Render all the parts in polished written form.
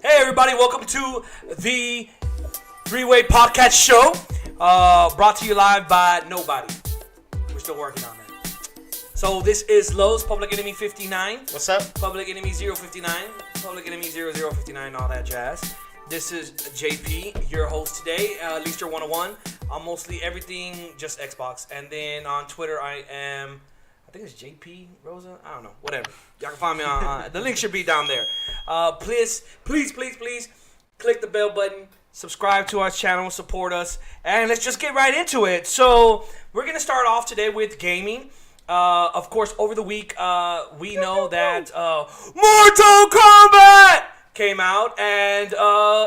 Hey everybody, welcome to the Three-Way Podcast Show, brought to you live by nobody. We're still working on that. So this is Lowe's, Public Enemy 59. What's up? Public Enemy 059, Public Enemy 0059, all that jazz. This is JP, your host today, Leaster 101. I'm mostly everything just Xbox. And then on Twitter, I think it's JP Rosa. I don't know. Whatever. Y'all can find me on. The link should be down there. Please click the bell button. Subscribe to our channel. Support us. And let's just get right into it. So we're going to start off today with gaming. Of course, over the week, we know that Mortal Kombat came out. And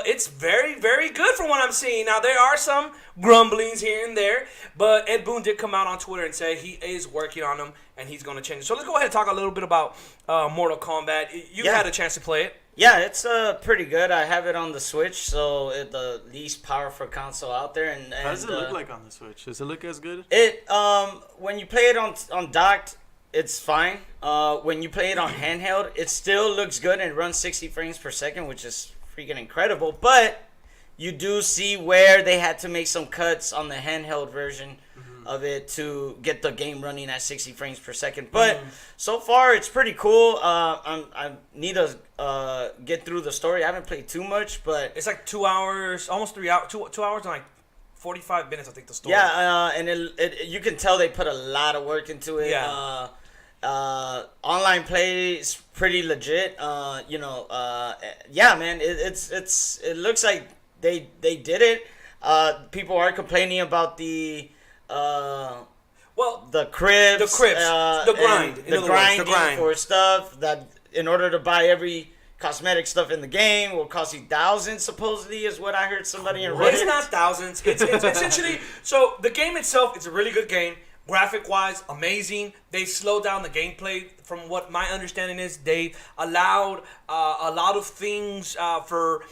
it's very, very good from what I'm seeing. Now, there are some grumblings here and there. But Ed Boon did come out on Twitter and say he is working on them. And he's going to change it. So let's go ahead and talk a little bit about Mortal Kombat. You had a chance to play it. Yeah, it's pretty good. I have it on the Switch, so it's the least powerful console out there. And how does it look like on the Switch? Does it look as good? It when you play it on docked, it's fine. When you play it on handheld, it still looks good and runs 60 frames per second, which is freaking incredible. But you do see where they had to make some cuts on the handheld version of it to get the game running at 60 frames per second. But so far, it's pretty cool. I need to get through the story. I haven't played too much, but it's like 2 hours, almost 3 hours, 2 hours and like 45 minutes, I think, the story. Yeah, and it you can tell they put a lot of work into it. Yeah. Online play is pretty legit. Yeah, man, it looks like they did it. People are complaining about the cribs, the grind, the grinding for stuff that in order to buy every cosmetic stuff in the game will cost you thousands. Supposedly, is what I heard somebody in Reddit. It's not thousands. It's essentially so the game itself. It's a really good game, graphic wise, amazing. They slowed down the gameplay. From what my understanding is, they allowed a lot of things for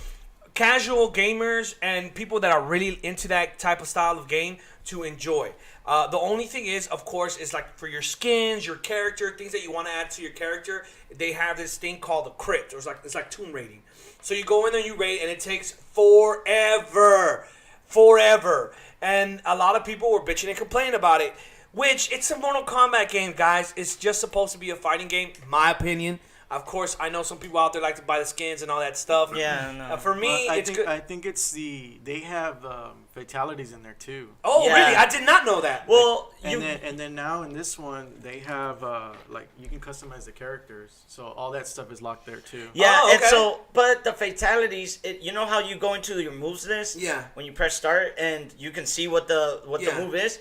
casual gamers and people that are really into that type of style of game to enjoy. The only thing is, of course, is like for your skins, your character, things that you want to add to your character, they have this thing called the crypt. It's like tomb raiding. So you go in there, you raid, and it takes forever. And a lot of people were bitching and complaining about it, which it's a Mortal Kombat game, guys. It's just supposed to be a fighting game, my opinion. Of course, I know some people out there like to buy the skins and all that stuff. Yeah, no. For me, it's good. I think it's they have fatalities in there too. Oh, yeah. Really? I did not know that. Well, and then now in this one they have like you can customize the characters, so all that stuff is locked there too. Yeah, okay. And so but the fatalities, you know how you go into your moves list? Yeah. When you press start and you can see what the move is.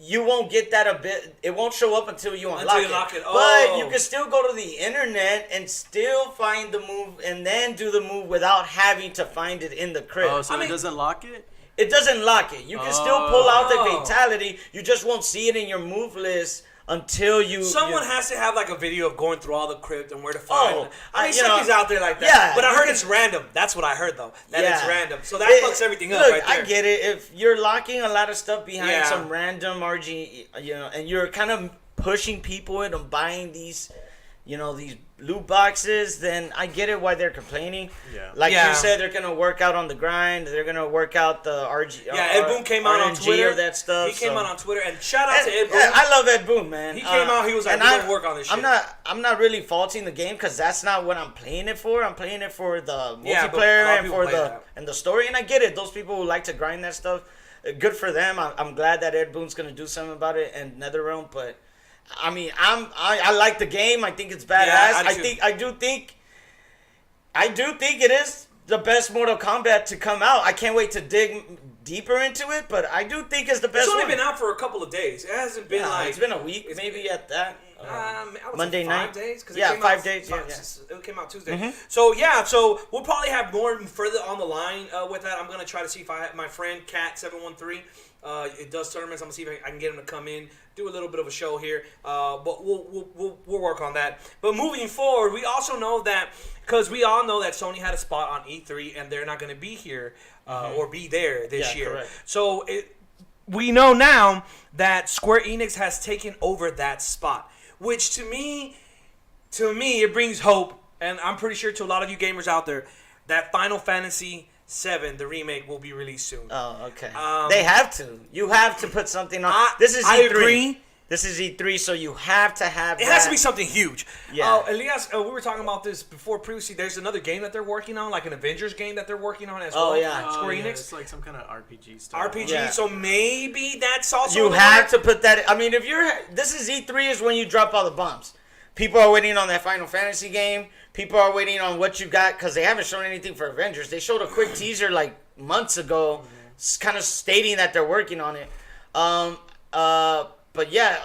You won't get that a bit. It won't show up until you unlock it. Oh. But you can still go to the internet and still find the move and then do the move without having to find it in the crypt. Oh, so it doesn't lock it? It doesn't lock it. You can still pull out the fatality. You just won't see it in your move list until you... Someone has to have like a video of going through all the crypt and where to find it. I mean, somebody's out there like that. Yeah, but I heard it's random. That's what I heard, though. It's random. So that fucks everything up right there. I get it. If you're locking a lot of stuff behind some random RG, and you're kind of pushing people into buying these, these loot boxes, then I get it why they're complaining. Yeah. Like you said, they're going to work out on the grind. They're going to work out the RG. Yeah, Ed Boon came out on Twitter. That stuff. He came out on Twitter, and shout out to Ed Boon. Yeah, I love Ed Boon, man. He came out, he was like, we're going to work on this shit. I'm not really faulting the game because that's not what I'm playing it for. I'm playing it for the multiplayer and for the story, and I get it. Those people who like to grind that stuff, good for them. I'm glad that Ed Boon's going to do something about it and NetherRealm, but I mean, I like the game. I think it's badass. Yeah, I do think it is the best Mortal Kombat to come out. I can't wait to dig deeper into it, but I do think it's the best. It's only been out for a couple of days. It hasn't been it's been a week, maybe at that. Monday night. 5 days? Yeah, 5 days. It came out Tuesday. Mm-hmm. So we'll probably have more further on the line with that. I'm gonna try to see if I have my friend Cat713. It does tournaments. I'm gonna see if I can get him to come in, do a little bit of a show here. But we'll work on that. But moving forward, we also know that because we all know that Sony had a spot on E3 and they're not gonna be here or be there this year. Correct. So we know now that Square Enix has taken over that spot, which to me it brings hope, and I'm pretty sure to a lot of you gamers out there, that Final Fantasy VII, the remake, will be released soon. Oh, okay. They have to. You have to put something on. This is E3. I agree. This is E3, so you have to have. It has to be something huge. Yeah. Elias, we were talking about this before previously. There's another game that they're working on, like an Avengers game that they're working on as well. Oh yeah. Square Enix. It's like some kind of RPG stuff. RPG. Yeah. So maybe that's also. You have to put that. I mean, if you're. This is E3 is when you drop all the bombs. People are waiting on that Final Fantasy game. People are waiting on what you got because they haven't shown anything for Avengers. They showed a quick teaser like months ago, kind of stating that they're working on it. But yeah.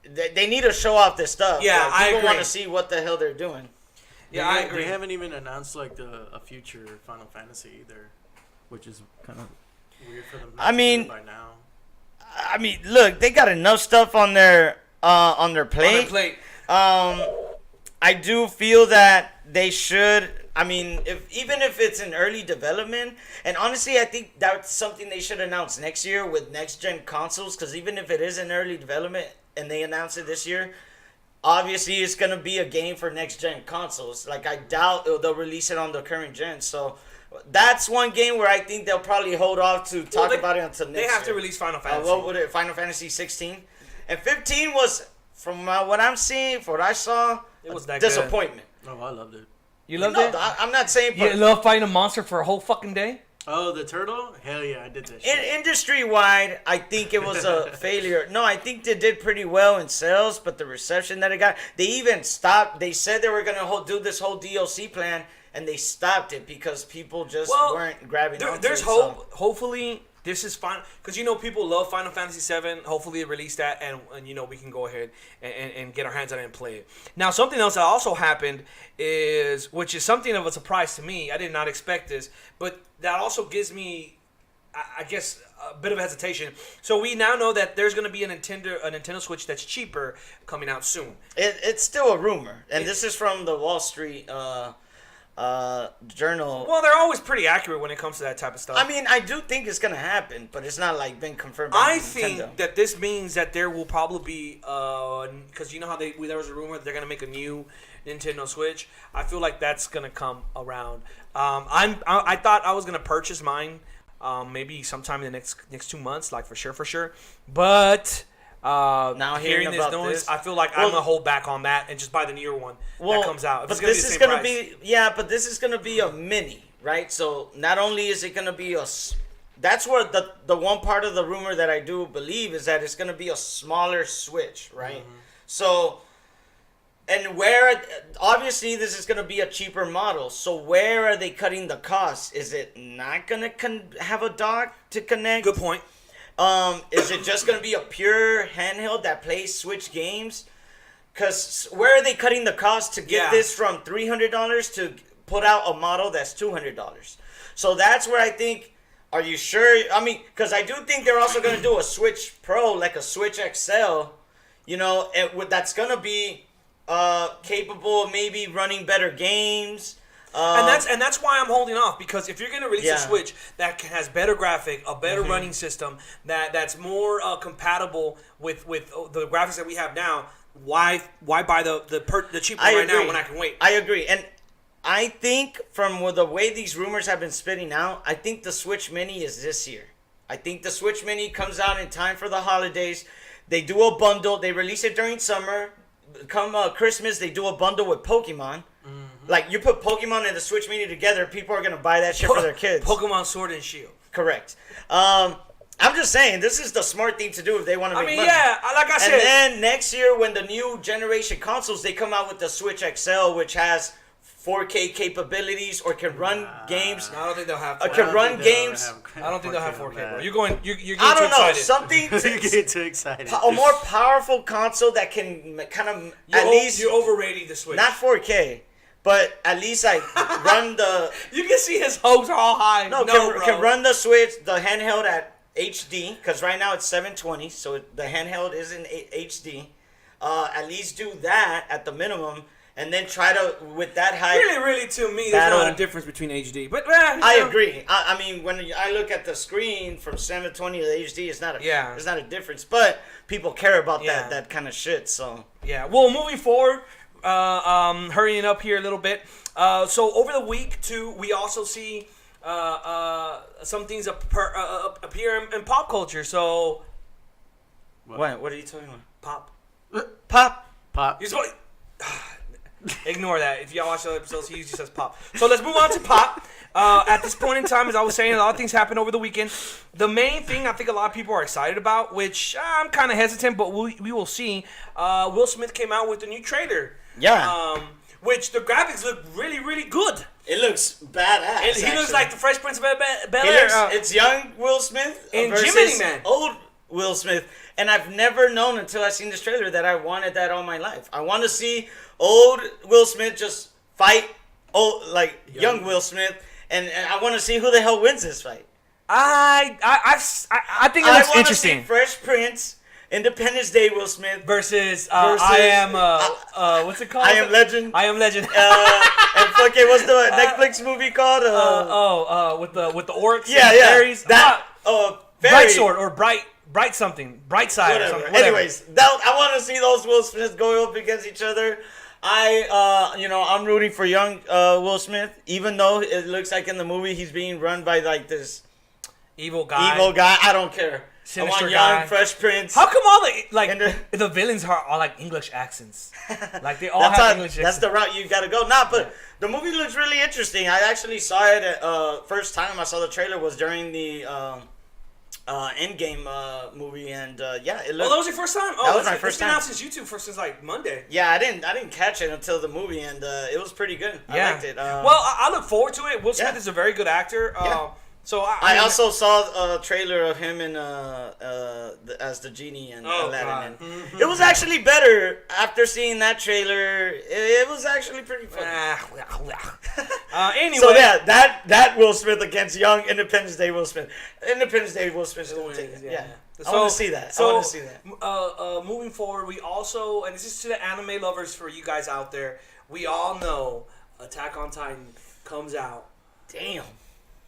They need to show off this stuff. Yeah, like, I agree. People want to see what the hell they're doing. Yeah, I agree. They haven't even announced like a future Final Fantasy either, which is kind of weird for them. I mean, by now. I mean, look, they got enough stuff on their plate. I do feel that they should. I mean, even if it's in early development, and honestly, I think that's something they should announce next year with next gen consoles. Because even if it is in early development and they announce it this year, obviously it's gonna be a game for next gen consoles. Like I doubt they'll release it on the current gen. So that's one game where I think they'll probably hold off to talk about it until next year. They have to release Final Fantasy. What would it? Final Fantasy 16 and 15 was, from what I'm seeing, from what I saw, it was that disappointment. Oh, I loved it. You loved it? I'm not saying. You love fighting a monster for a whole fucking day? Oh, the turtle? Hell yeah, I did that shit. Industry-wide, I think it was a failure. No, I think they did pretty well in sales, but the reception that it got, they even stopped. They said they were going to do this whole DLC plan, and they stopped it because people just weren't grabbing onto it. There's hope. Hopefully, this is fine. Because, people love Final Fantasy VII. Hopefully, they release that, and we can go ahead and get our hands on it and play it. Now, something else that also happened which is something of a surprise to me. I did not expect this, but that also gives me, I guess, a bit of hesitation. So we now know that there's going to be a Nintendo Switch that's cheaper coming out soon. It's still a rumor, and this is from the Wall Street Journal. Well, they're always pretty accurate when it comes to that type of stuff. I mean, I do think it's gonna happen, but it's not like been confirmed by Nintendo. Think that this means that there will probably be because you know how there was a rumor that they're gonna make a new Nintendo Switch. I feel like that's gonna come around. I thought I was gonna purchase mine maybe sometime in the next 2 months, like for sure. But now hearing this noise, I feel like I'm gonna hold back on that and just buy the newer one that comes out. But this is gonna be a mini, right? So not only is it gonna be that's where the one part of the rumor that I do believe is that it's gonna be a smaller Switch, right? Mm-hmm. So, and where obviously this is gonna be a cheaper model. So where are they cutting the cost? Is it not gonna have a dock to connect? Good point. Is it just going to be a pure handheld that plays Switch games? Because where are they cutting the cost to get this from $300 to put out a model that's $200? So that's where I think, are you sure? I mean, because I do think they're also going to do a Switch Pro, like a Switch XL, that's going to be capable of maybe running better games. And that's why I'm holding off, because if you're gonna release a Switch that has better graphic, a better running system, that's more compatible with the graphics that we have now, why buy the cheap one right now when I can wait? I agree, and I think from the way these rumors have been spitting out, I think the Switch Mini is this year. I think the Switch Mini comes out in time for the holidays. They do a bundle. They release it during summer. Come Christmas, they do a bundle with Pokemon. Like, you put Pokemon and the Switch Mini together, people are going to buy that shit for their kids. Pokemon Sword and Shield. Correct. I'm just saying, this is the smart thing to do if they want to make money. Like I said. And then next year, when the new generation consoles, they come out with the Switch XL, which has 4K capabilities or can run games. I don't think they'll have 4K. Can run games. I don't think they'll have 4K, bro. You're getting too excited. I don't know. Something you get too excited. A more powerful console that can kind of at least. You're overrating the Switch. Not 4K. But at least run the. You can see his hopes are all high. Can run the Switch, the handheld at HD, because right now it's 720, so the handheld is in HD. At least do that at the minimum, and then try to with that high. Really, to me, there's not a difference between HD. But I agree. I mean, when I look at the screen from 720 to HD, it's not a difference. But people care about that kind of shit. So yeah. Well, moving forward. hurrying up here a little bit. So over the week too, we also see some things appear in pop culture. So what are you talking about? Pop. You're supposed ignore that. If y'all watch the other episodes, he usually says pop. So let's move on to pop. At this point in time, as I was saying, a lot of things happened over the weekend. The main thing I think a lot of people are excited about, which I'm kind of hesitant, but we will see. Will Smith came out with a new trailer. Yeah. Which the graphics look really, really good. It looks badass. He looks like the Fresh Prince of Bel-Air. It's young Will Smith and versus Gemini Man. Old Will Smith. And I've never known until I seen this trailer that I wanted that all my life. I want to see old Will Smith just fight young Will Smith, and I want to see who the hell wins this fight. I think it looks interesting. I want to see Fresh Prince, Independence Day Will Smith versus I am what's it called? I Am Legend. I Am Legend. And fucking what's the Netflix movie called? With the orcs. Yeah, and yeah. Fairies. Fairy. Bright Sword or Bright something, Bright Side or something. Whatever. Anyways, I want to see those Will Smiths go up against each other. I'm rooting for young Will Smith, even though it looks like in the movie he's being run by like this evil guy. I don't guy. Sinister I want guy. young Fresh Prince. How come all the villains are all like English accents? Like they all have English accents. That's the route you gotta go. But the movie looks really interesting. I actually saw it first time I saw the trailer was during the Endgame movie, and it looked. Oh, that was your first time. Oh, that was my first time. It's been out since YouTube since like Monday. Yeah, I didn't catch it until the movie, and it was pretty good. I liked it. Well, I look forward to it. Will Smith is a very good actor. So I also saw a trailer of him in as the genie in Aladdin. Mm-hmm. It was actually better after seeing that trailer. It was actually pretty funny. Anyway, so that Will Smith against young Independence Day Will Smith. Independence Day Will Smith is going to take it. Yeah. I want to see that. Moving forward, we also, and this is to the anime lovers for you guys out there, we all know Attack on Titan comes out. Damn.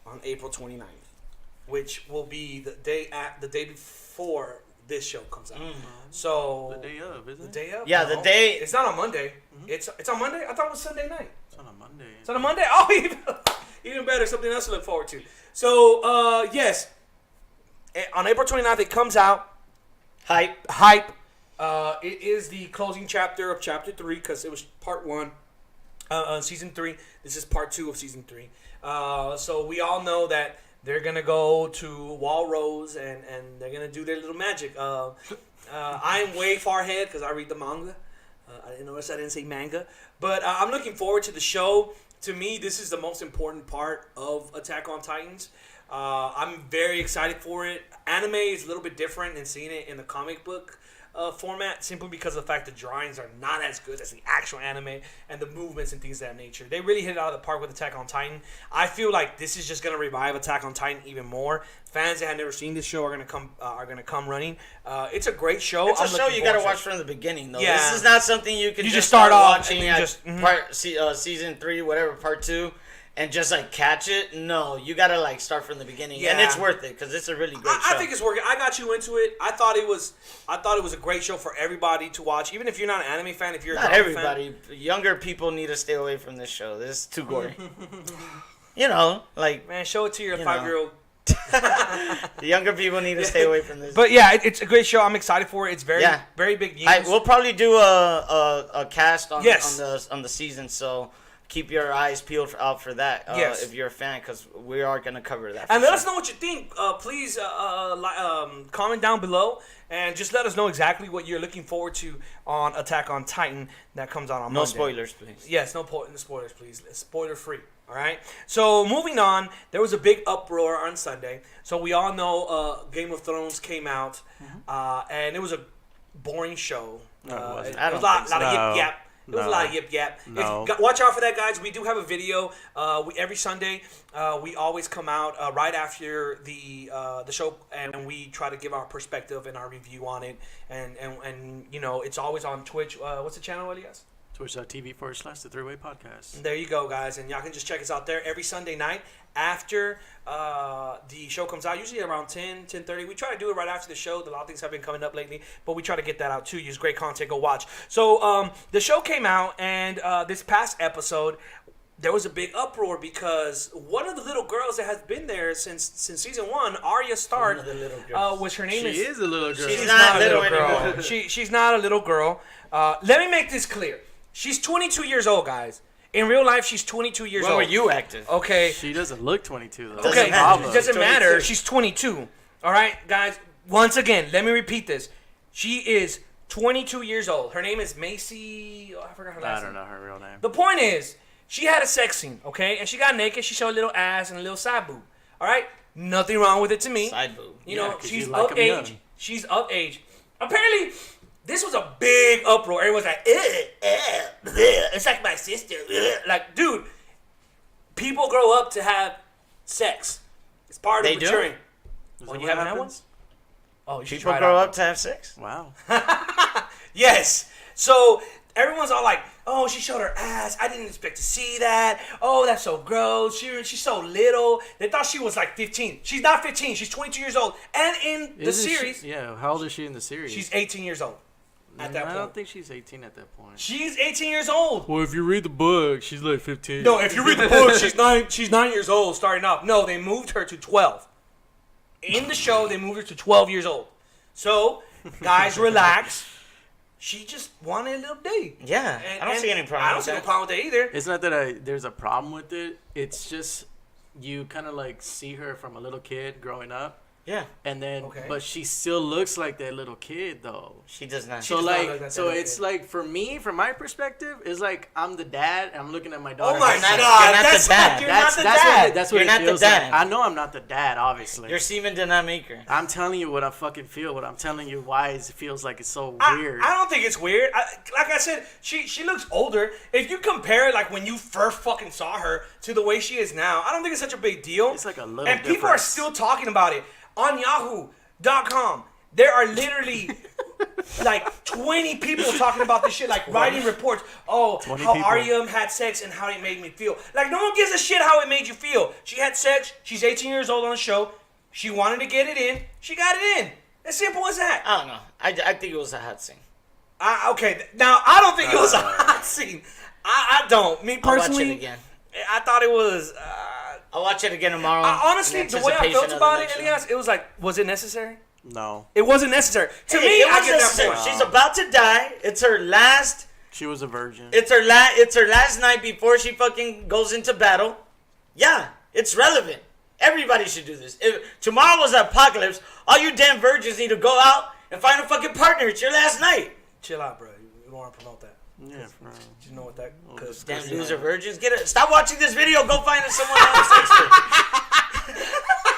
On April 29th, which will be the day before this show comes out. Mm-hmm. So the day of, isn't it? The day of? Yeah, no, the day. It's not on Monday. Mm-hmm. It's on Monday. I thought it was Sunday night. It's on a Monday. It's on a Monday. Oh, even better. Something else to look forward to. So yes, on April 29th it comes out. Hype. It is the closing chapter of chapter 3 because it was part 1. Season 3. This is part 2 of season 3. So we all know that they're gonna go to Walrose and they're gonna do their little magic. I'm way far ahead because I read the manga. I didn't notice I didn't say manga, but I'm looking forward to the show. To me, this is the most important part of Attack on Titans. I'm very excited for it. Anime is a little bit different than seeing it in the comic book format, simply because of the fact the drawings are not as good as the actual anime and the movements and things of that nature. They really hit it out of the park with Attack on Titan. I feel like this is just gonna revive Attack on Titan even more. Fans that have never seen this show are gonna come running. It's a great show. It's a show you gotta watch from the beginning, though. Yeah. This is not something you can just start off watching and at season 3, whatever, part 2. And just like catch it? No, you gotta like start from the beginning, and it's worth it because it's a really great show. I think it's working. I got you into it. I thought it was a great show for everybody to watch, even if you're not an anime fan. If you're not everybody, younger people need to stay away from this show. This is too gory. Man, show it to your 5-year-old. The younger people need to stay away from this. But yeah, it's a great show. I'm excited for it. It's very big news. We'll probably do a cast on the season, so keep your eyes peeled out for that if you're a fan, because we are going to cover that. And let us know what you think. Please comment down below and just let us know exactly what you're looking forward to on Attack on Titan that comes out on Monday. No spoilers, please. Yes, no spoilers, please. Spoiler free. All right. So moving on, there was a big uproar on Sunday. So we all know Game of Thrones came out, and it was a boring show. No, it wasn't. It was a lot of yip yap. It was a lot of yip yap. No. Watch out for that, guys. We do have a video. Every Sunday, we always come out right after the show, and we try to give our perspective and our review on it. And it's always on Twitch. What's the channel, Elias? Twitch.tv/The Three Way Podcast. There you go, guys. And y'all can just check us out there every Sunday night after the show comes out, usually around 10:30. We try to do it right after the show. A lot of things have been coming up lately, but we try to get that out too. Use great content. Go watch. So the show came out, and this past episode, there was a big uproar because one of the little girls that has been there since season 1, Arya starred, which her name She is a little girl. She's not a little girl. She's not a little girl. Let me make this clear. She's 22 years old, guys. In real life, she's 22 years old. When were you active? Okay. She doesn't look 22, though. Okay, it doesn't matter. She's 22. All right, guys. Once again, let me repeat this. She is 22 years old. Her name is Macy. Oh, I forgot her last name. I don't know her real name. The point is, she had a sex scene, okay? And she got naked. She showed a little ass and a little side boob. All right? Nothing wrong with it to me. Side boob. You know, she's of age. She's of age. Apparently, this was a big uproar. Everyone's like, it's like my sister. Like, dude, people grow up to have sex. It's part of maturing. Oh, you haven't had one? Oh, you should People try it grow out. up to have sex? Wow. Yes. So everyone's all like, oh, she showed her ass. I didn't expect to see that. Oh, that's so gross. She's so little. They thought she was like 15. She's not 15. She's 22 years old. And in the series. How old is she in the series? She's 18 years old at that point. I don't think she's 18 at that point. She's 18 years old. Well, if you read the book, she's like 15. No, if you read the book, she's 9 years old starting off. No, they moved her to 12. In the show, they moved her to 12 years old. So, guys, relax. She just wanted a little date. Yeah, I don't see any problem with that. I don't see no problem with that either. It's not that there's a problem with it. It's just you kind of like see her from a little kid growing up. Yeah. And then, but she still looks like that little kid, though. She does not. So, it's like, for me, from my perspective, it's like I'm the dad, and I'm looking at my daughter. Oh, my God. That's the dad. You're not the dad. That's what You're it not feels the dad. like. I know I'm not the dad, obviously. Your semen did not make her. I'm telling you what I fucking feel. What I'm telling you why it feels like it's so weird. I don't think it's weird. Like I said, she looks older. If you compare, like, when you first fucking saw her to the way she is now, I don't think it's such a big deal. It's like a little And people are still talking about it. On Yahoo.com, there are literally like 20 people talking about this shit, like writing reports. Oh, how Arya had sex and how it made me feel. Like, no one gives a shit how it made you feel. She had sex. She's 18 years old on the show. She wanted to get it in. She got it in. As simple as that. I don't know. I think it was a hot scene. Okay, now I don't think it was a hot scene. I don't. Me personally, I'll watch it again. I thought it was. I'll watch it again tomorrow. Honestly, the way I felt about it, Elias, it was like, was it necessary? No. It wasn't necessary. To me, I get that point. She's about to die. It's her last. She was a virgin. It's her last night before she fucking goes into battle. Yeah, it's relevant. Everybody should do this. If tomorrow was the apocalypse, all you damn virgins need to go out and find a fucking partner. It's your last night. Chill out, bro. You don't want to promote that. Yeah, bro. You know what that? Cause damn loser virgins. Stop watching this video. Go find someone else.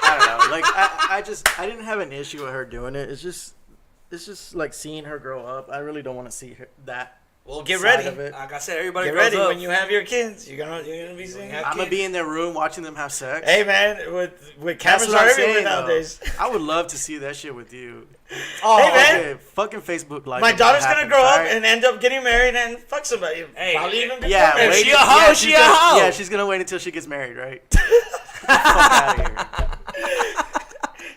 I don't know. Like I didn't have an issue with her doing it. It's just like seeing her grow up. I really don't want to see that. Well, get ready. Like I said, everybody get grows ready up. when you have your kids. You're gonna be seeing. I'm gonna be in their room watching them have sex. Hey man, with cameras are everywhere nowadays. I would love to see that shit with you. Oh, hey man, okay. Fucking Facebook Live. My daughter's gonna grow up and end up getting married and fuck somebody. Hey, probably even before. Yeah, wait, she a hoe. She a hoe. Yeah, she's gonna wait until she gets married, right? Fuck out of here.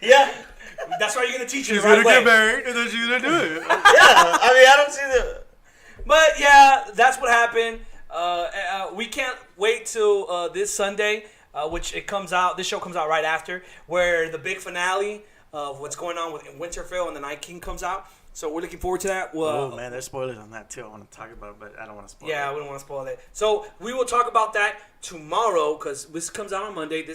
Yeah. That's why you're gonna teach her. She's gonna get married and then she's gonna do it. Yeah, I mean, I don't see the. But yeah, that's what happened. We can't wait till this Sunday, which it comes out. This show comes out right after, where the big finale of what's going on with Winterfell and the Night King comes out. So we're looking forward to that. Well, oh man, there's spoilers on that too. I want to talk about it, but I don't want to spoil it. Yeah, we don't want to spoil that. So we will talk about that tomorrow because this comes out on Monday.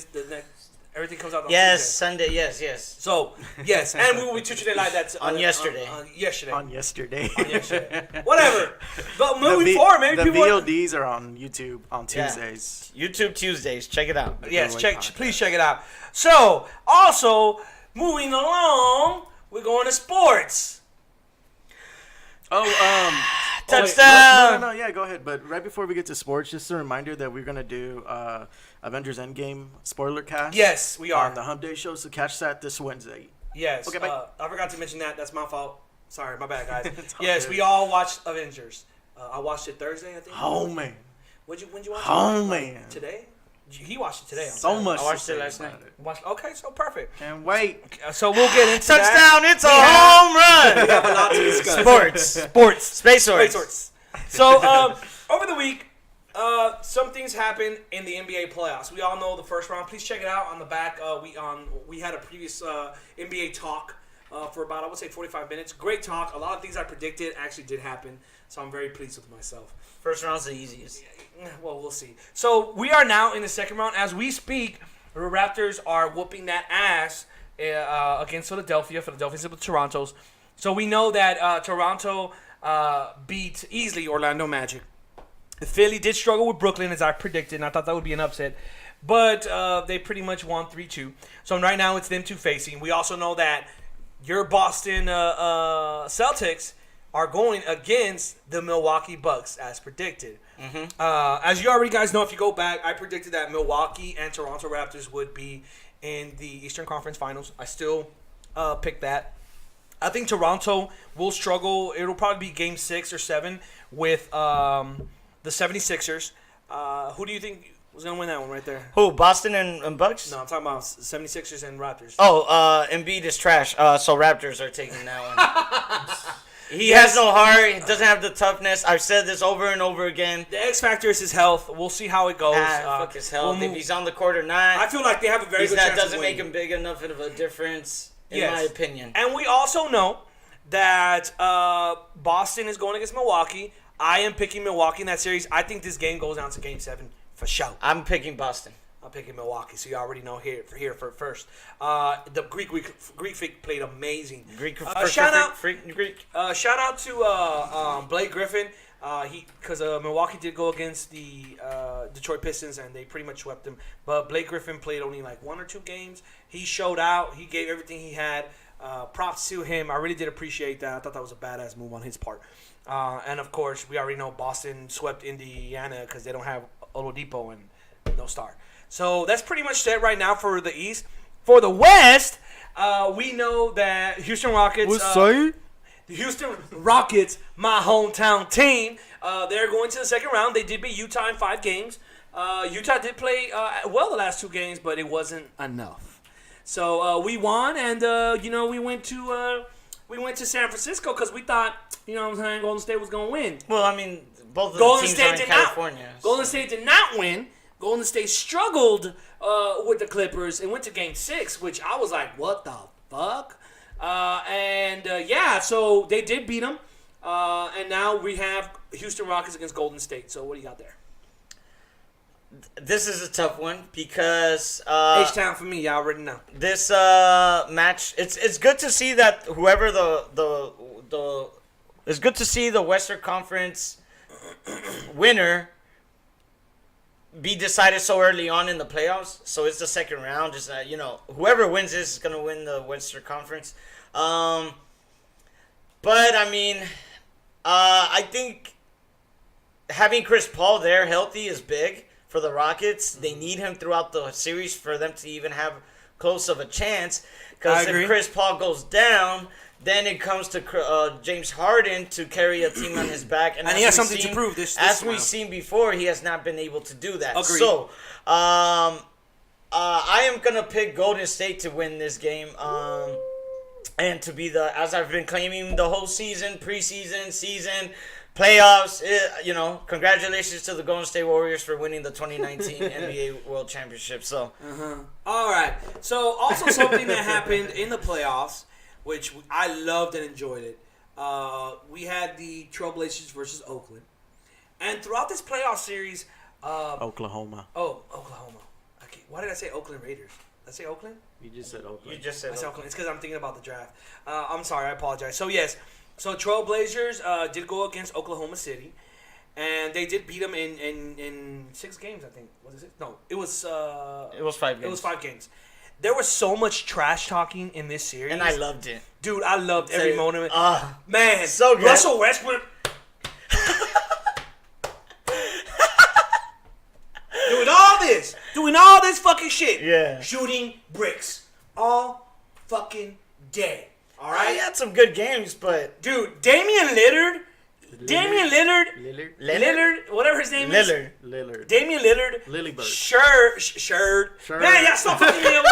Everything comes out on Tuesday. Sunday. Yes. So, yes. And we will be teaching it like that. On yesterday. On yesterday. Whatever. But moving forward, maybe the people... VODs are on YouTube on Tuesdays. Yeah. YouTube Tuesdays. Check it out. Yes, please check it out. So, also, moving along, we're going to sports. Touchdown! No, yeah, go ahead. But right before we get to sports, just a reminder that we're going to do Avengers Endgame spoiler cast. Yes, we are. On the Hump Day show, so catch that this Wednesday. Yes. Okay, I forgot to mention that. That's my fault. Sorry, my bad, guys. Yes, we all watched Avengers. I watched it Thursday, I think. Oh man. When you watch it? Oh man. Today? He watched it today. So much. I watched it last night. Okay, so perfect. Can't wait. So we'll get into Touchdown! that. It's a home run. We have a lot to discuss. Sports. Space Space Swords. Swords. So over the week, some things happened in the NBA playoffs. We all know the first round. Please check it out on the back. We had a previous NBA talk for about, I would say, 45 minutes. Great talk. A lot of things I predicted actually did happen. So I'm very pleased with myself. First round's the easiest. Well, we'll see. So we are now in the second round. As we speak, the Raptors are whooping that ass against Philadelphia. Philadelphia's with Toronto's. So we know that Toronto beat easily Orlando Magic. Philly did struggle with Brooklyn, as I predicted, and I thought that would be an upset. But they pretty much won 3-2. So right now it's them two facing. We also know that your Boston Celtics are going against the Milwaukee Bucks, as predicted. Mm-hmm. As you already guys know, if you go back, I predicted that Milwaukee and Toronto Raptors would be in the Eastern Conference Finals. I still picked that. I think Toronto will struggle. It'll probably be Game 6 or 7 with the 76ers. Who do you think was going to win that one right there? Who, Boston and Bucks? No, I'm talking about 76ers and Raptors. Oh, Embiid is trash. So Raptors are taking that one. He has no heart. He doesn't have the toughness. I've said this over and over again. The X factor is his health. We'll see how it goes. Fuck his health. If he's on the court or not. I feel like they have a very good chance That doesn't of make winning. him big enough of a difference, in my opinion. And we also know that Boston is going against Milwaukee. I am picking Milwaukee in that series. I think this game goes down to Game 7 for sure. I'm picking Boston. I'm picking Milwaukee, so you already know here for first. The Greek freak played amazing. Shout out to Blake Griffin. Because Milwaukee did go against the Detroit Pistons and they pretty much swept them. But Blake Griffin played only like 1 or 2 games. He showed out. He gave everything he had. Props to him. I really did appreciate that. I thought that was a badass move on his part. And of course, we already know Boston swept Indiana because they don't have Oladipo and no star. So that's pretty much set right now for the East. For the West, we know that Houston Rockets. The Houston Rockets, my hometown team, they're going to the second round. They did beat Utah in 5 games. Utah did play well the last 2 games, but it wasn't enough. So we won, and we went to San Francisco because we thought, Golden State was going to win. Well, I mean, both of the teams are in California. Golden State did not win. Golden State struggled with the Clippers and went to Game 6, which I was like, what the fuck? So they did beat them. And now we have Houston Rockets against Golden State. So what do you got there? This is a tough one because H-Town for me, y'all already know. This match, it's good to see that whoever it's good to see the Western Conference winner be decided so early on in the playoffs. So it's the second round. Just whoever wins this is gonna win the Western Conference. But I mean, I think having Chris Paul there healthy is big for the Rockets. They need him throughout the series for them to even have close of a chance. Because if Chris Paul goes down, then it comes to James Harden to carry a team on his back. And he has something to prove this As round. we've seen before, he has not been able to do that. Agreed. So, I am going to pick Golden State to win this game. And to be as I've been claiming the whole season, preseason, season, playoffs, congratulations to the Golden State Warriors for winning the 2019 NBA World Championship. So, All right. So also something that happened in the playoffs, which I loved and enjoyed it. We had the Trailblazers versus Oakland. And throughout this playoff series... Oklahoma. Oh, Oklahoma. Okay. Why did I say Oakland Raiders? Did I say Oakland? You just said Oakland. You just said Oakland. It's because I'm thinking about the draft. I'm sorry. I apologize. So, yes. So, Trailblazers did go against Oklahoma City. And they did beat them in 6 games, I think. Was it 6? No. It was 5 games. It was 5 games. There was so much trash talking in this series. And I loved it. Dude, I loved every moment. Man, so good. Russell Westbrook. Doing all this fucking shit. Yeah. Shooting bricks all fucking day. All right? He had some good games, but... Dude, Damian Lillard Damian Lillard, whatever his name is. Lillard. Damian Lillard. Lillybird. Shirt. Man, y'all stop fucking me up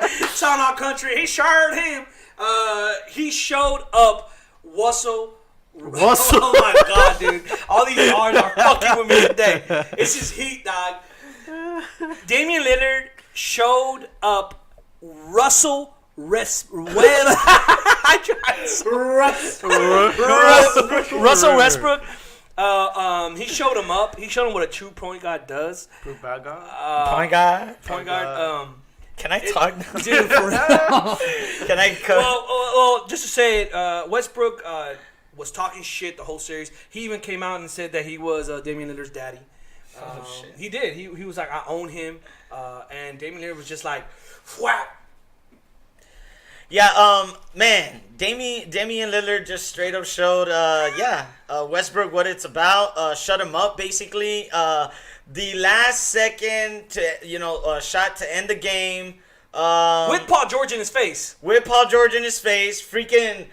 with Sound Out Country. He shirt him. He showed up. Russell. Oh my god, dude. All these R's are fucking with me today. It's just heat, dog. Damian Lillard showed up. Russell Westbrook. He showed him up. He showed him what a true point guard does. Point guard. Can I talk now? Dude, for real. Can I cut? Well, just to say it, Westbrook was talking shit the whole series. He even came out and said that he was Damian Lillard's daddy. Shit. He did. He was like, I own him. And Damian Lillard was just like, whap. Yeah, man, Damian Lillard just straight up showed, Westbrook what it's about. Shut him up, basically. The last second shot to end the game. With Paul George in his face. Freaking,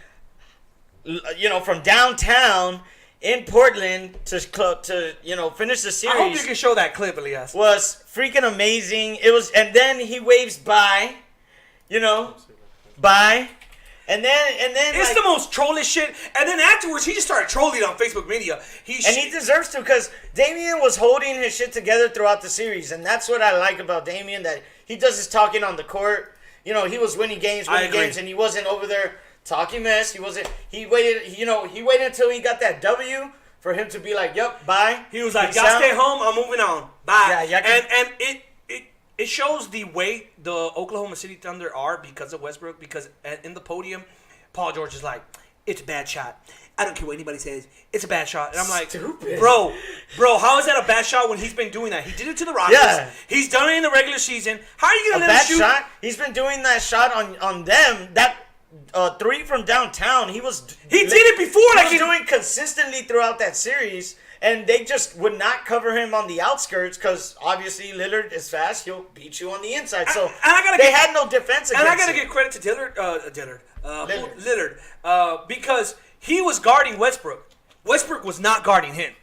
from downtown in Portland to finish the series. I hope you can show that clip, Elias. Was freaking amazing. It was, and then he waves bye, bye. And then it's the most trollish shit. And then afterwards, he just started trolling on Facebook media. He deserves to, because Damian was holding his shit together throughout the series, and that's what I like about Damian, that he does his talking on the court. He was winning games, and he wasn't over there talking mess. He wasn't. He waited. He waited until he got that W for him to be like, "Yep, bye." He was like, "Y'all stay home. I'm moving on. Bye." Yeah, and it shows the weight the Oklahoma City Thunder are because of Westbrook. Because in the podium, Paul George is like, "It's a bad shot. I don't care what anybody says. It's a bad shot." And I'm like, "Stupid. Bro, how is that a bad shot when he's been doing that? He did it to the Rockets. Yeah. He's done it in the regular season. How are you going to let him shoot? Bad shot? He's been doing that shot on them. That three from downtown, he did it before. He was doing consistently throughout that series. And they just would not cover him on the outskirts because obviously Lillard is fast. He'll beat you on the inside. So they had no defense against him. And I got to give credit to Lillard. Because he was guarding Westbrook. Westbrook was not guarding him.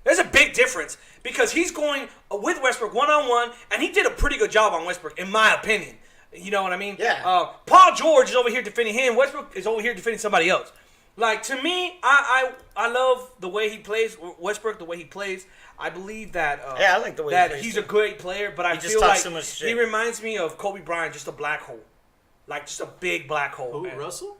There's a big difference because he's going with Westbrook one-on-one, and he did a pretty good job on Westbrook, in my opinion. You know what I mean? Yeah. Paul George is over here defending him. Westbrook is over here defending somebody else. Like, to me, I love the way he plays. Westbrook, the way he plays. I believe that I like the way that he plays he's too. a great player, but I feel like he reminds me of Kobe Bryant, just a black hole. Like, just a big black hole. Who, Russell?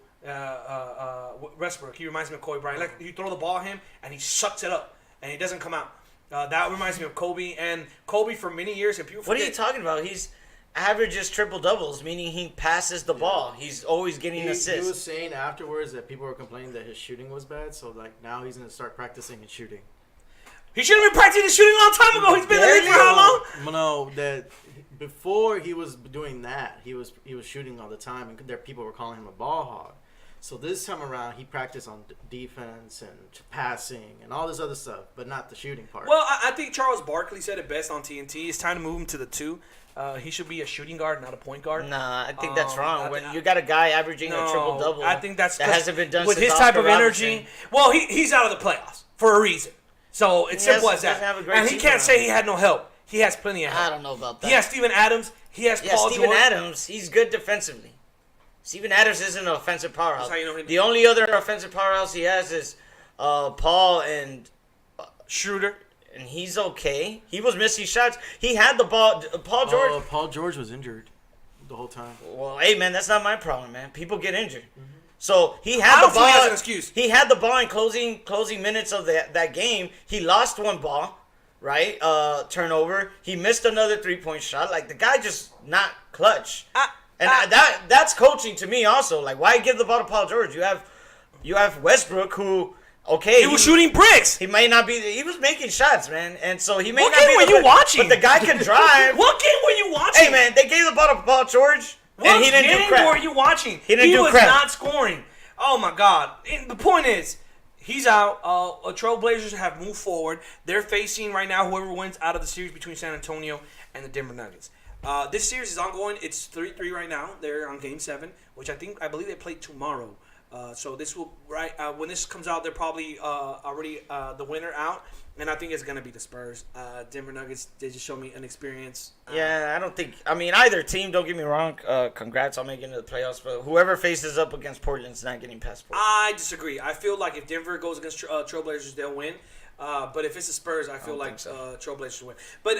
Westbrook. He reminds me of Kobe Bryant. Like, you throw the ball at him, and he sucks it up, and he doesn't come out. That reminds me of Kobe. And Kobe, for many years, and people forget. What are you talking about? He's averages triple-doubles, meaning he passes the ball. He's always getting assists. He was saying afterwards that people were complaining that his shooting was bad, so now he's going to start practicing his shooting. He should have been practicing his shooting a long time ago. He's been in the league for how long? No, that before he was doing that, he was shooting all the time, and people were calling him a ball hog. So this time around, he practiced on defense and passing and all this other stuff, but not the shooting part. Well, I think Charles Barkley said it best on TNT. It's time to move him to the 2. He should be a shooting guard, not a point guard. Nah, I think that's wrong. When you got a guy averaging a triple-double, I think that hasn't been done with since his type Oscar of energy. Well, he's out of the playoffs for a reason. So it's simple as that. And he can't say he had no help. He has plenty of help. I don't know about that. He has Steven Adams. He has Paul George. Steven Adams. He's good defensively. Steven Adams isn't an offensive powerhouse. That's how you know him. The only other offensive powerhouse he has is Paul and Schroeder. And he's okay. He was missing shots. He had the ball. Paul George. Paul George was injured the whole time. Well, hey man, that's not my problem, man. People get injured. Mm-hmm. So he had the ball. That's an excuse. He had the ball in closing minutes of that game. He lost one ball, right? Turnover. He missed another 3-point shot. Like the guy just not clutch. That's coaching to me also. Like why give the ball to Paul George? You have Westbrook who. Okay, he was shooting bricks. He may not be. He was making shots, man, and so he may what not be. What game were you watching? But the guy can drive. What game were you watching? Hey, man, they gave the ball to Paul George, and he didn't do crap. What game were you watching? He was not scoring. Oh my God! And the point is, he's out. Trailblazers have moved forward. They're facing right now whoever wins out of the series between San Antonio and the Denver Nuggets. This series is ongoing. It's 3-3 right now. They're on Game 7, which I believe they play tomorrow. So this will when this comes out, they're probably already the winner out, and I think it's gonna be the Spurs. Denver Nuggets, they just show me an experience. Yeah, I don't think. I mean, either team. Don't get me wrong. Congrats on making it to the playoffs, but whoever faces up against Portland's not getting past Portland. I disagree. I feel like if Denver goes against Trailblazers, they'll win. But if it's the Spurs, I feel like Trailblazers should win. But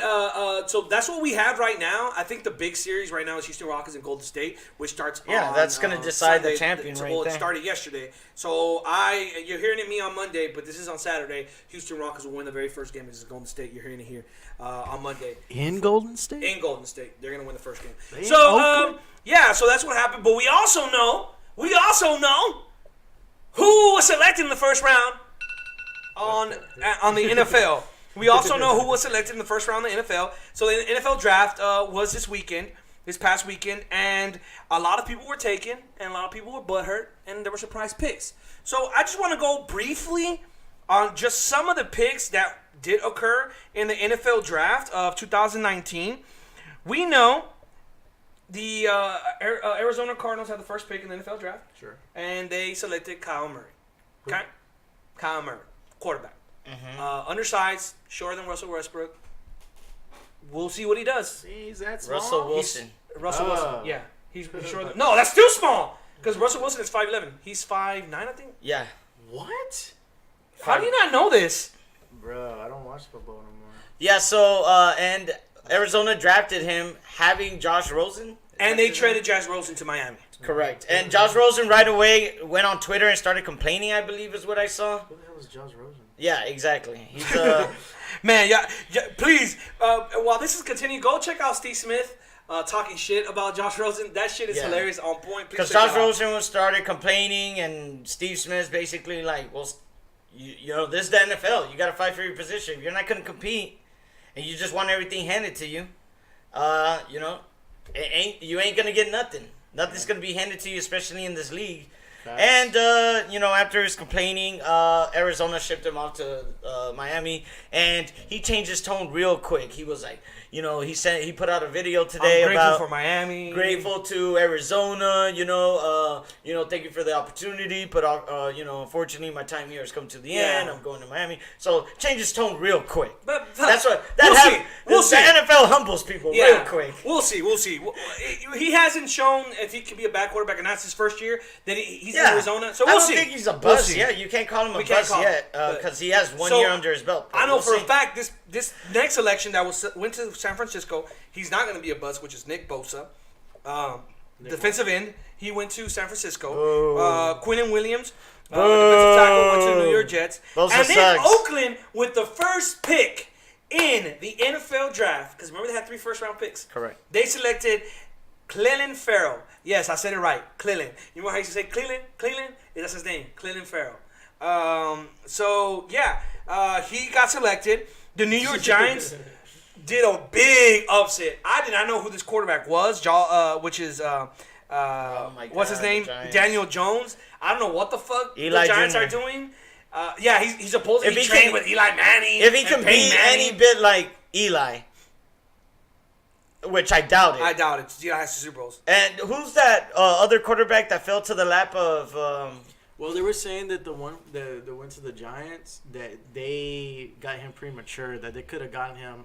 so that's what we have right now. I think the big series right now is Houston Rockets and Golden State, which starts. Yeah, that's going to decide Sunday. the champion right Well, there. it started yesterday. So you're hearing it me on Monday, but this is on Saturday. Houston Rockets will win the very first game. This is Golden State. You're hearing it here on Monday. In Golden State? In Golden State. They're going to win the first game. So so that's what happened. But we also know who was selected in the first round on the NFL. We also know who was selected in the first round of the NFL. So the NFL draft was this past weekend, and a lot of people were taken, and a lot of people were butthurt, and there were surprise picks. So I just want to go briefly on just some of the picks that did occur in the NFL draft of 2019. We know the Arizona Cardinals had the first pick in the NFL draft. Sure. And they selected Kyle Murray. Okay? Kyle Murray, quarterback. Mm-hmm. Undersized, shorter than Russell Westbrook. We'll see what he does. See, he's that small? Russell Wilson. Russell Wilson, yeah. He's shorter than... No, that's too small! Because Russell Wilson is 5'11". He's 5'9", I think. Yeah. What? How do you not know this? Bro, I don't watch football anymore. Yeah, so, and Arizona drafted him having Josh Rosen. And they traded Josh Rosen to Miami. Correct. And Josh Rosen right away went on Twitter and started complaining, I believe is what I saw. Who the hell is Josh Rosen? Yeah, exactly. He's Man, yeah, please, while this is continuing, go check out Steve Smith talking shit about Josh Rosen. That shit is hilarious, on point. Because Josh Rosen started complaining, and Steve Smith's basically like, well, you know, this is the NFL. You got to fight for your position. If you're not going to compete, and you just want everything handed to you, you know, you ain't going to get nothing. Nothing's going to be handed to you, especially in this league. And, you know, after his complaining, Arizona shipped him off to Miami, and he changed his tone real quick. He was like, you know, he put out a video today about for Miami, grateful to Arizona, you know, thank you for the opportunity, but you know, unfortunately, my time here has come to the end. I'm going to Miami, so change his tone real quick. But that's what we'll see. The NFL humbles people real quick. We'll see. He hasn't shown if he can be a bad quarterback, and that's his first year that he's in Arizona. So we'll see. I don't think he's a bust yet. You can't call him a bust yet because he has 1 year under his belt. I know for a fact this next selection that went to San Francisco, he's not going to be a bust, which is Nick Bosa, defensive end. He went to San Francisco. Quinnen Williams, defensive tackle, went to the New York Jets. And then Oakland with the first pick in the NFL draft, because remember they had 3 first-round picks. Correct. They selected Clelin Ferrell. Yes, I said it right. Clelin. You know how he used to say Cleveland? That's his name. Clelin Ferrell. So, yeah, he got selected. The New York Giants did a big upset. I did not know who this quarterback was, which is, what's his name? Daniel Jones. I don't know what the fuck the Giants are doing. Yeah, he's supposed to be trained with Eli Manning. If he can be any bit like Eli, which I doubt it. I doubt it. Eli has 2 Super Bowls. And who's that other quarterback that fell to the lap of... Well, they were saying that the one that went to the Giants, that they got him premature, that they could have gotten him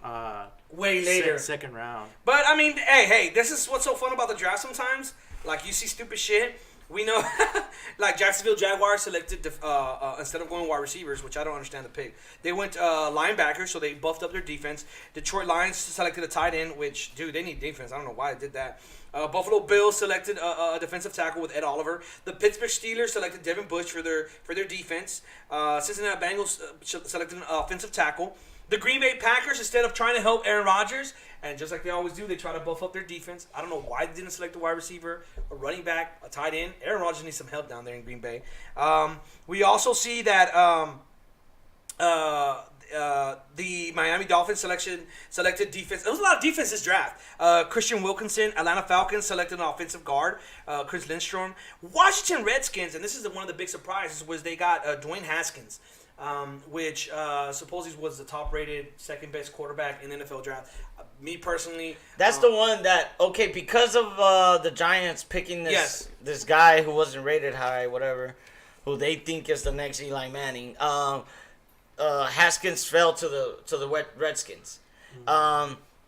way later, second round. But I mean, hey, this is what's so fun about the draft. Sometimes, like, you see stupid shit. We know, like Jacksonville Jaguars selected instead of going wide receivers, which I don't understand the pick. They went linebackers, so they buffed up their defense. Detroit Lions selected a tight end, which, dude, they need defense. I don't know why they did that. Buffalo Bills selected a defensive tackle with Ed Oliver. The Pittsburgh Steelers selected Devin Bush for their defense. Cincinnati Bengals selected an offensive tackle. The Green Bay Packers, instead of trying to help Aaron Rodgers, and just like they always do, they try to buff up their defense. I don't know why they didn't select a wide receiver, a running back, a tight end. Aaron Rodgers needs some help down there in Green Bay. We also see that the Miami Dolphins selected defense. There was a lot of defense this draft. Christian Wilkinson, Atlanta Falcons selected an offensive guard, Chris Lindstrom. Washington Redskins, and this is one of the big surprises, was they got Dwayne Haskins, which supposedly was the top-rated, second-best quarterback in the NFL draft. Me personally, that's the one that because of the Giants picking this guy who wasn't rated high, whatever, who they think is the next Eli Manning. Haskins fell to the Redskins,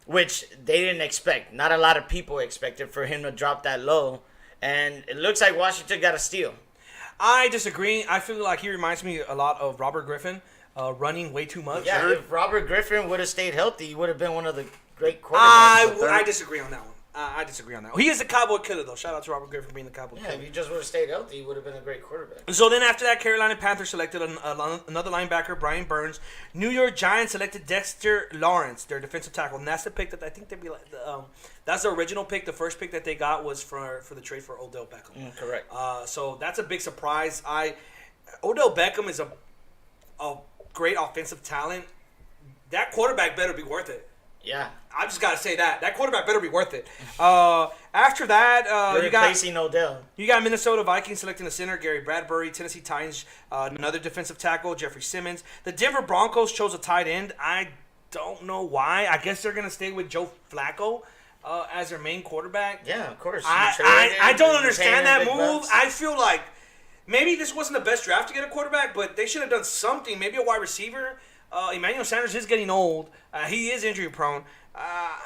which they didn't expect. Not a lot of people expected for him to drop that low, and it looks like Washington got a steal. I disagree. I feel like he reminds me a lot of Robert Griffin, running way too much. Yeah, if Robert Griffin would have stayed healthy, he would have been one of the great quarterbacks. I disagree on that one. I disagree on that one. He is a cowboy killer, though. Shout out to Robert Griffin for being the cowboy killer. Yeah, if he just would have stayed healthy, he would have been a great quarterback. So then after that, Carolina Panthers selected another linebacker, Brian Burns. New York Giants selected Dexter Lawrence, their defensive tackle. And that's the pick that I think they'd be like. That's the original pick. The first pick that they got was for the trade for Odell Beckham. Correct. So that's a big surprise. Odell Beckham is a great offensive talent. That quarterback better be worth it. Yeah. I just got to say that. That quarterback better be worth it. After that, you're replacing Odell. You got Minnesota Vikings selecting a center, Gary Bradbury. Tennessee Titans, another defensive tackle, Jeffrey Simmons. The Denver Broncos chose a tight end. I don't know why. I guess they're going to stay with Joe Flacco as their main quarterback. Yeah, of course. I don't understand that move. I feel like maybe this wasn't the best draft to get a quarterback, but they should have done something. Maybe a wide receiver. Emmanuel Sanders is getting old. He is injury prone.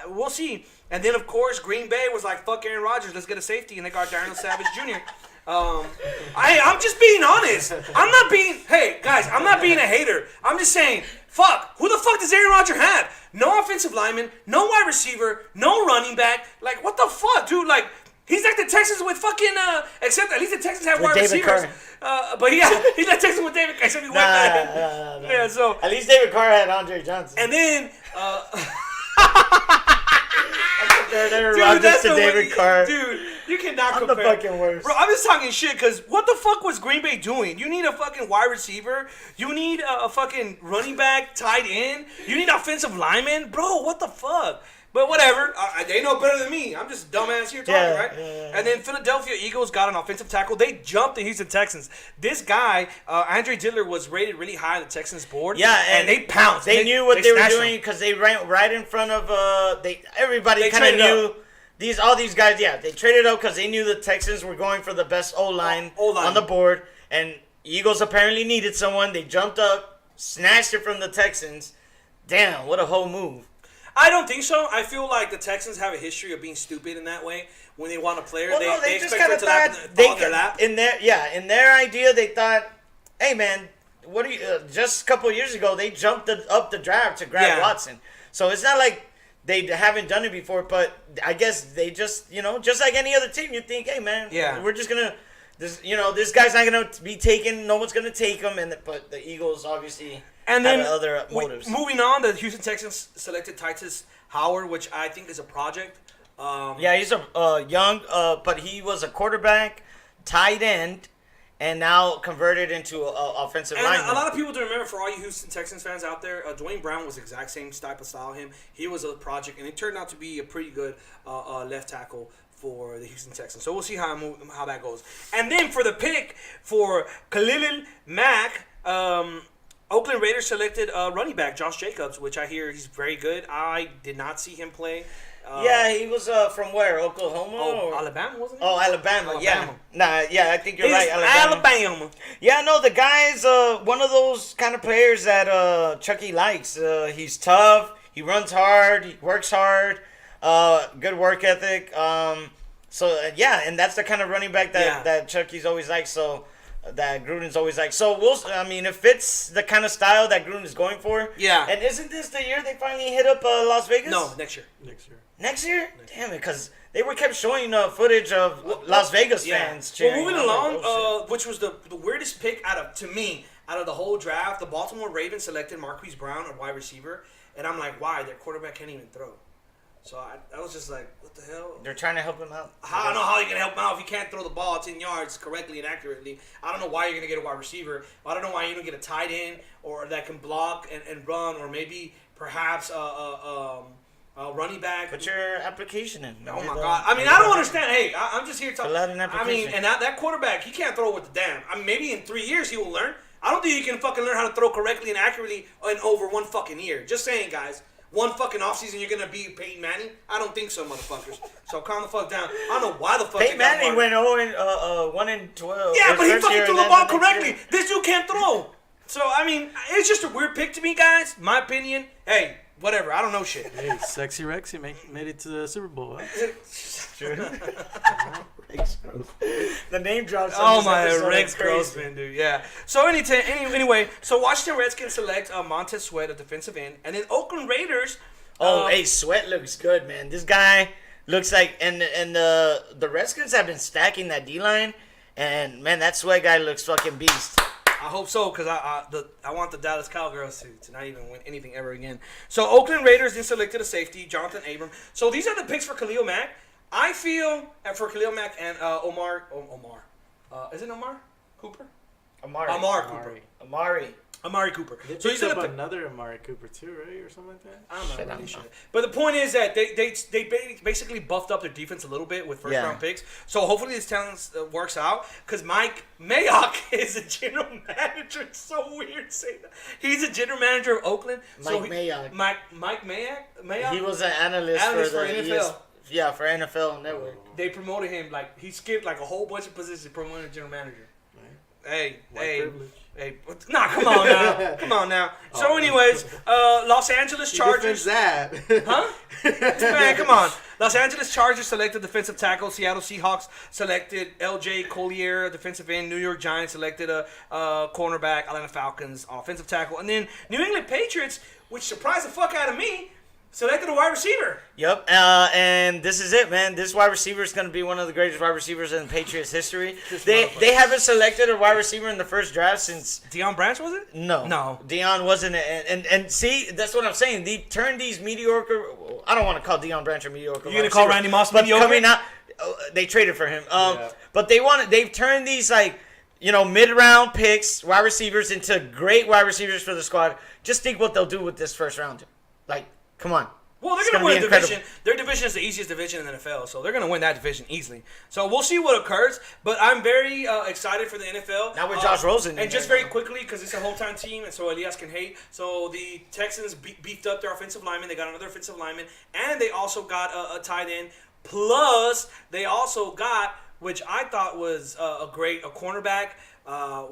We'll see. And then, of course, Green Bay was like, fuck Aaron Rodgers. Let's get a safety. And they got Darnell Savage Jr. I'm just being honest. Hey, guys, I'm not being a hater. I'm just saying, fuck. Who the fuck does Aaron Rodgers have? No offensive lineman, no wide receiver, no running back. Like, what the fuck, dude? Like, he's like the Texans with fucking, except at least the Texans have wide receivers. But yeah, he's like Texans with David Carr, except he went back. Nah. Yeah, so. At least David Carr had Andre Johnson. And then, dude, that's David Carr. Dude, you cannot compare. I'm the fucking worst. Bro, I'm just talking shit because what the fuck was Green Bay doing? You need a fucking wide receiver. You need a fucking running back, tight end. You need offensive lineman. Bro, what the fuck? But whatever. They know better than me. I'm just a dumbass here talking, right? Yeah. And then Philadelphia Eagles got an offensive tackle. They jumped the Houston Texans. This guy, Andre Dillard, was rated really high on the Texans board. Yeah, and they pounced. They knew what they were doing because they ran right in front of everybody kind of knew all these guys. Yeah, they traded up because they knew the Texans were going for the best O-line on the board, and Eagles apparently needed someone. They jumped up, snatched it from the Texans. Damn, what a whole move. I don't think so. I feel like the Texans have a history of being stupid in that way. When they want a player, they just expect it to fall in their lap. In their idea, they thought, hey man, what are you? Just a couple of years ago, they jumped up the draft to grab Watson. So it's not like they haven't done it before, but I guess they just, just like any other team, you think, hey man, we're just gonna, this guy's not gonna be taken. No one's gonna take him, but the Eagles obviously. And then other motives. Moving on, the Houston Texans selected Titus Howard, which I think is a project. He's a young, but he was a quarterback, tight end, and now converted into an offensive lineman. A lot of people don't remember, for all you Houston Texans fans out there, Dwayne Brown was the exact same type of style. He was a project, and it turned out to be a pretty good left tackle for the Houston Texans. So we'll see how that goes. And then for the pick for Khalil Mack, Oakland Raiders selected running back Josh Jacobs, which I hear he's very good. I did not see him play. He was from where? Oklahoma? Alabama, wasn't he? Oh, Alabama. Yeah. I think you're right. Alabama. Yeah, no, the guy's one of those kind of players that Chucky likes. He's tough. He runs hard. He works hard. Good work ethic. And that's the kind of running back that Chucky's always liked. So. That Gruden's always like. So, it fits the kind of style that Gruden is going for. Yeah. And isn't this the year they finally hit up Las Vegas? No, next year. Next year? Damn it, because they kept showing footage of Las Vegas fans cheering. Well, moving along, which was the weirdest pick out of the whole draft, the Baltimore Ravens selected Marquise Brown, a wide receiver. And I'm like, why? Their quarterback can't even throw. So I was just like, what the hell? They're trying to help him out. I don't know how you're going to help him out if you can't throw the ball 10 yards correctly and accurately. I don't know why you're going to get a wide receiver. I don't know why you don't get a tight end or that can block and run, or maybe perhaps a running back. Put your application in. Oh, my God. I don't understand. Hey, I'm just here talking. Fill out an application. And that quarterback, he can't throw with the damn. Maybe in 3 years he will learn. I don't think he can fucking learn how to throw correctly and accurately in over 1 fucking year. Just saying, guys. one fucking offseason you're gonna be Peyton Manning? I don't think so, motherfuckers. So calm the fuck down. I don't know why the fuck Peyton Manning went 1-12. Yeah, but he fucking threw the ball correctly. This dude can't throw. So I mean, it's just a weird pick to me, guys. My opinion. Hey, whatever. I don't know shit. Hey, Sexy Rexy made it to the Super Bowl. Huh? True. The name drops. Oh my, Rex Grossman, dude. Yeah. So anyway, so Washington Redskins select Montez Sweat, a defensive end, and then Oakland Raiders. Hey, Sweat looks good, man. This guy looks like, and the Redskins have been stacking that D line, and man, that Sweat guy looks fucking beast. I hope so, because I want the Dallas Cowgirls to not even win anything ever again. So Oakland Raiders then selected a safety, Jonathan Abram. So these are the picks for Khalil Mack. I feel for Khalil Mack and Omar. Is it Omar Cooper? Amari Cooper. So he's up another Amari Cooper too, right, or something like that. I'm not really sure. But the point is that they basically buffed up their defense a little bit with first round picks. So hopefully this talent works out. Because Mike Mayock is a general manager. It's so weird saying that. He's a general manager of Oakland. Mike Mayock. Mike Mayock. He was an analyst for NFL. For NFL Network. They promoted him he skipped a whole bunch of positions, promoted a general manager. Right. Hey, come on now. So, anyways, Los Angeles Chargers. That. Huh? Man, come on. Los Angeles Chargers selected defensive tackle. Seattle Seahawks selected L.J. Collier, defensive end. New York Giants selected a cornerback. Atlanta Falcons, offensive tackle. And then New England Patriots, which surprised the fuck out of me, selected a wide receiver. Yep, and this is it, man. This wide receiver is going to be one of the greatest wide receivers in Patriots history. They haven't selected a wide receiver in the first draft since... Deion Branch, was it? No. Deion wasn't. And see, that's what I'm saying. They turned these mediocre... I don't want to call Deion Branch a mediocre. You're going to call Randy Moss mediocre? Coming out, they traded for him. But they've turned these, mid-round picks, wide receivers, into great wide receivers for the squad. Just think what they'll do with this first round. Come on. Well, they're going to win the division. Their division is the easiest division in the NFL, so they're going to win that division easily. So we'll see what occurs, but I'm very excited for the NFL. Now with Josh Rosen. And just very quickly, because it's a whole-time team, and so Elias can hate. So the Texans beefed up their offensive lineman. They got another offensive lineman, and they also got a tight end. Plus, they also got, which I thought was a cornerback,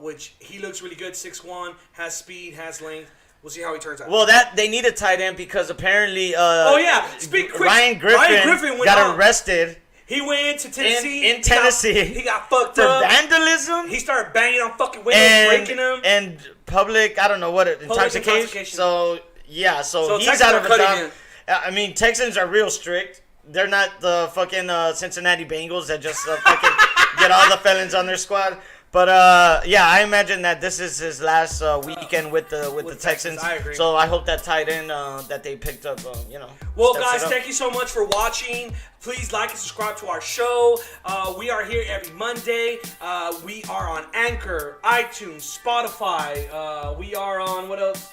which he looks really good, 6'1", has speed, has length. We'll see how he turns out. Well, they need a tight end because apparently Ryan Griffin got arrested. He went to Tennessee. In Tennessee. He got fucked for up. vandalism. He started banging on fucking windows, breaking them. And public, I don't know what, intoxication. So he's out of a job. I mean, Texans are real strict. They're not the fucking Cincinnati Bengals that just fucking get all the felons on their squad. But I imagine that this is his last weekend with the Texans. I agree. So I hope that tight end that they picked up, Well, guys, thank you so much for watching. Please like and subscribe to our show. We are here every Monday. We are on Anchor, iTunes, Spotify. We are on what else?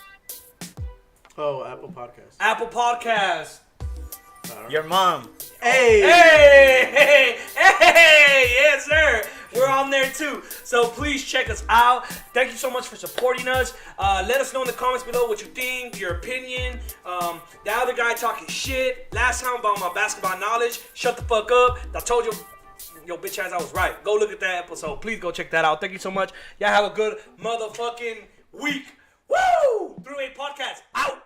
Oh, Apple Podcasts. Apple Podcasts. Your mom. Hey, yes, sir. We're on there too. So please check us out. Thank you so much for supporting us. Let us know in the comments below what you think, your opinion. The other guy talking shit last time about my basketball knowledge. Shut the fuck up. I told you, yo, bitch ass, I was right. Go look at that episode. Please go check that out. Thank you so much. Y'all have a good motherfucking week. Woo! 3-Way Podcast out.